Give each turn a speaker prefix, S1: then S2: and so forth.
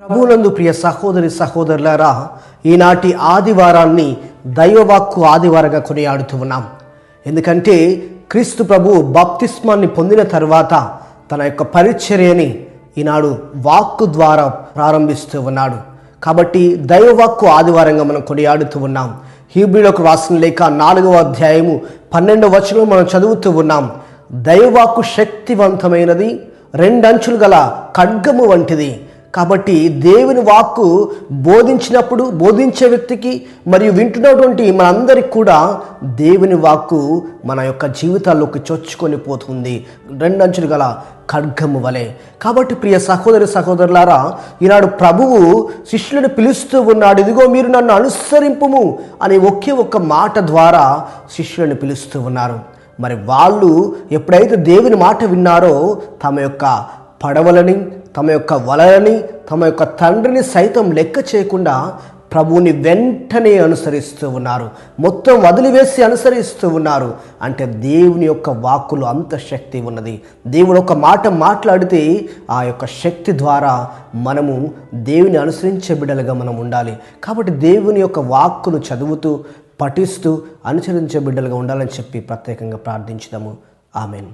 S1: ప్రభువునందు ప్రియ సహోదరి సహోదరులారా, ఈనాటి ఆదివారాన్ని దైవవాక్కు ఆదివారంగా కొనియాడుతూ ఉన్నాం. ఎందుకంటే క్రీస్తు ప్రభు బాప్తిస్మాన్ని పొందిన తర్వాత తన యొక్క పరిచర్యని ఈనాడు వాక్కు ద్వారా ప్రారంభిస్తూ ఉన్నాడు. కాబట్టి దైవవాక్కు ఆదివారంగా మనం కొనియాడుతూ ఉన్నాం. హీబ్రీలకు రాసిన లేఖ 4వ అధ్యాయము 12వ వచనం మనం చదువుతూ ఉన్నాం. దైవవాక్కు శక్తివంతమైనది, 2 అంచులు గల ఖడ్గము వంటిది. కాబట్టి దేవుని వాక్కు బోధించినప్పుడు బోధించే వ్యక్తికి మరియు వింటున్నటువంటి మనందరికి కూడా దేవుని వాక్కు మన యొక్క జీవితాల్లోకి చొచ్చుకొని పోతుంది, 2 అంచులు గల ఖడ్గము వలె. కాబట్టి ప్రియ సహోదరి సహోదరులారా, ఈనాడు ప్రభువు శిష్యులను పిలుస్తూ ఉన్నాడు. ఇదిగో మీరు నన్ను అనుసరింపుము అని ఒకే ఒక్క మాట ద్వారా శిష్యులను పిలుస్తూ ఉన్నారు. మరి వాళ్ళు ఎప్పుడైతే దేవుని మాట విన్నారో తమ యొక్క పడవలని, తమ యొక్క వలలని, తమ యొక్క తండ్రిని సైతం లెక్క చేయకుండా ప్రభువుని వెంటనే అనుసరిస్తూ ఉన్నారు. మొత్తం వదిలివేసి అనుసరిస్తూ ఉన్నారు. అంటే దేవుని యొక్క వాక్కులు అంత శక్తి ఉన్నది. దేవుడు ఒక మాట మాట్లాడితే ఆ యొక్క శక్తి ద్వారా మనము దేవుని అనుసరించే బిడ్డలుగా మనం ఉండాలి. కాబట్టి దేవుని యొక్క వాక్కును చదువుతూ పఠిస్తూ అనుసరించే బిడ్డలుగా ఉండాలని చెప్పి ప్రత్యేకంగా ప్రార్థించుదాము. ఆమెన్.